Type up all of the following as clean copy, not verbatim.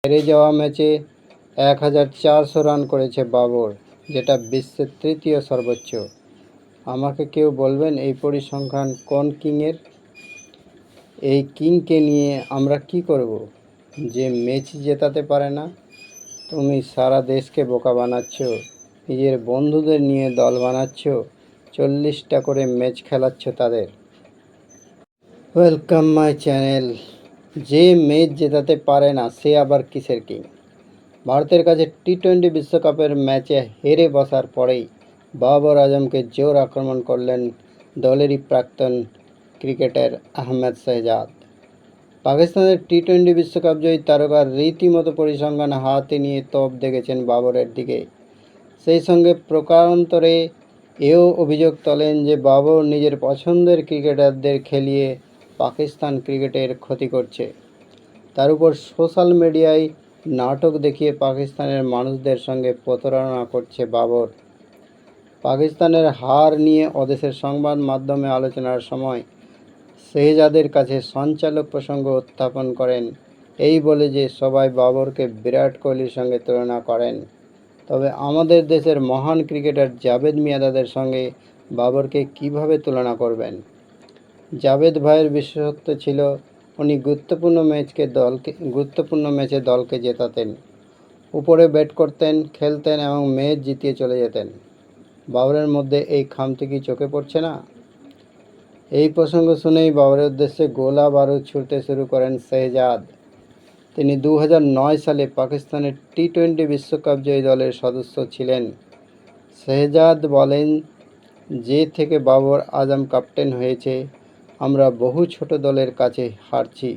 হেরে যাওয়া ম্যাচে 1400 রান করেছে বাবর, যেটা বিশ্বের তৃতীয় সর্বোচ্চ। আমাকে কেউ বলবেন এই পরিসংখ্যান কোন কিংয়ের? এই কিংকে নিয়ে আমরা কি করব, যে ম্যাচ জেতাতে পারে না? তুমি সারা দেশকে বোকা বানাচ্ছ, নিজের বন্ধুদের নিয়ে দল বানাচ্ছ, 40টা করে ম্যাচ খেলাচ্ছ তাদের। Welcome my channel. যে ম্যাচ জেতাতে পারে না সে আবার কিসের কিং? ভারতের কাছে টি-20 বিশ্বকাপের ম্যাচে হেরে বসার পরেই বাবর আজমকে জোর আক্রমণ করলেন দলেরই প্রাক্তন ক্রিকেটার আহমেদ শেহজাদ। পাকিস্তানের টি-20 বিশ্বকাপ জয়ী তারকার রীতিমতো পরিসংখ্যান হাতে নিয়ে তোপ দেখেছেন বাবরের দিকে। সেই সঙ্গে প্রকারান্তরে এও অভিযোগ তোলেন যে বাবর নিজের পছন্দের ক্রিকেটারদের খেলিয়ে পাকিস্তান ক্রিকেটের ক্ষতি করছে। তার উপর সোশ্যাল মিডিয়ায় নাটক দেখিয়ে পাকিস্তানের মানুষদের সঙ্গে প্রতারণা করছে বাবর। পাকিস্তানের হার নিয়ে ওদেশের সংবাদ মাধ্যমে আলোচনার সময় শেহজাদের কাছে সঞ্চালক প্রসঙ্গ উত্থাপন করেন, এই বলে যে সবাই বাবরকে বিরাট কোহলির সঙ্গে তুলনা করেন, তবে আমাদের দেশের মহান ক্রিকেটার জাভেদ মিয়াঁদাদের সঙ্গে বাবরকে কিভাবে তুলনা করবেন? জাভেদ ভাইয়ের বিশেষত্ব ছিল উনি গুরুত্বপূর্ণ ম্যাচে দলকে জেতাতেন, উপরে ব্যাট করতেন, খেলতেন এবং ম্যাচ জিতিয়ে চলে যেতেন। বাবরের মধ্যে এই খামতি কি চোখে পড়ছে না? এই প্রসঙ্গ শুনেই বাবরের উদ্দেশ্যে গোলা বারুদ ছুড়তে শুরু করেন শেহজাদ। তিনি 2009 সালে পাকিস্তানের টি-20 বিশ্বকাপ জয়ী দলের সদস্য ছিলেন। শেহজাদ বলেন, যে থেকে বাবর আজম ক্যাপ্টেন হয়েছে, আমরা বহু ছোট দলের কাছে হারছি।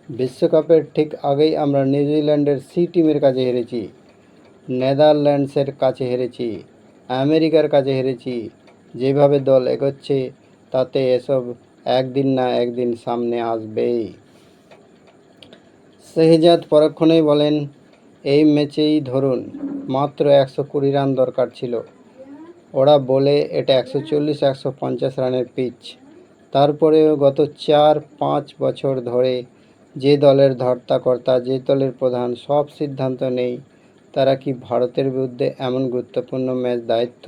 বিশ্বকাপের ঠিক আগেই আমরা নিউজিল্যান্ডের সি টিমের কাছে হেরেছি, নেদারল্যান্ডসের কাছে হেরেছি, আমেরিকার কাছে হেরেছি। যেভাবে দল এগোচ্ছে তাতে এসব একদিন না একদিন সামনে আসবেই। শেহজাদ পরক্ষণেই বলেন, এই ম্যাচেই ধরুন মাত্র 120 রান দরকার ছিল। ওরা বলে এটা 140-150 রানের পিচ। তারপরেও গত 4-5 বছর ধরে যে দলের ধর্তাকর্তা, যে দলের প্রধান সব সিদ্ধান্ত নেই, তারা কি ভারতের বিরুদ্ধে এমন গুরুত্বপূর্ণ ম্যাচ দায়িত্ব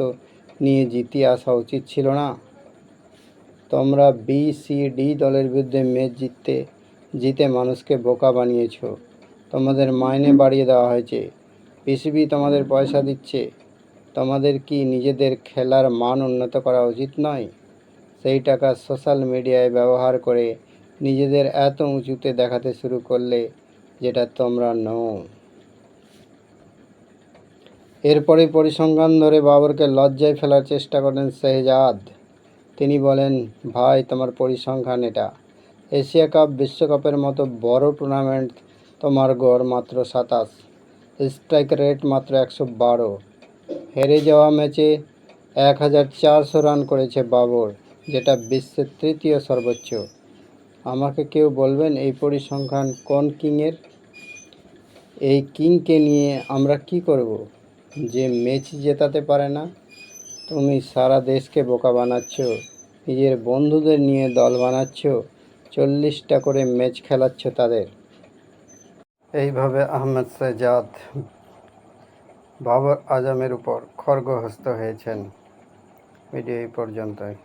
নিয়ে জিতিয়ে আসা উচিত ছিল না? তোমরা বি-সি-ডি দলের বিরুদ্ধে ম্যাচ জিতে মানুষকে বোকা বানিয়েছ। তোমাদের মাইনে বাড়িয়ে দেওয়া হয়েছে, পিসিবি তোমাদের পয়সা দিচ্ছে। তোমাদের কি নিজেদের খেলার মান উন্নত করা উচিত নয়? সেই টাকা সোশ্যাল মিডিয়ায় ব্যবহার করে নিজেদের এত উঁচুতে দেখাতে শুরু করলে, যেটা তোমরা নও। এরপরেই পরিসংখ্যান ধরে বাবরকে লজ্জায় ফেলার চেষ্টা করেন শেহজাদ। তিনি বলেন, ভাই তোমার পরিসংখ্যান এটা। এশিয়া কাপ, বিশ্বকাপের মতো বড় টুর্নামেন্ট তোমার গড় মাত্র 27, স্ট্রাইক রেট মাত্র 112। হেরে যাওয়া ম্যাচে 1400 রান করেছে বাবর, যেটা বিশ্বের তৃতীয় সর্বোচ্চ। আমাকে কেউ বলবেন এই পরিসংখ্যান কোন কিংয়ের? এই কিংকে নিয়ে আমরা কি করব, যে ম্যাচ জেতাতে পারে না? তুমি সারা দেশকে বোকা বানাচ্ছ, নিজের বন্ধুদের নিয়ে দল বানাচ্ছ, 40টা করে ম্যাচ খেলাচ্ছ তাদের। এইভাবে আহমেদ শেহজাদ বাবর আজমের উপর খড়গহস্ত হয়েছেন। ভিডিও এই পর্যন্তই।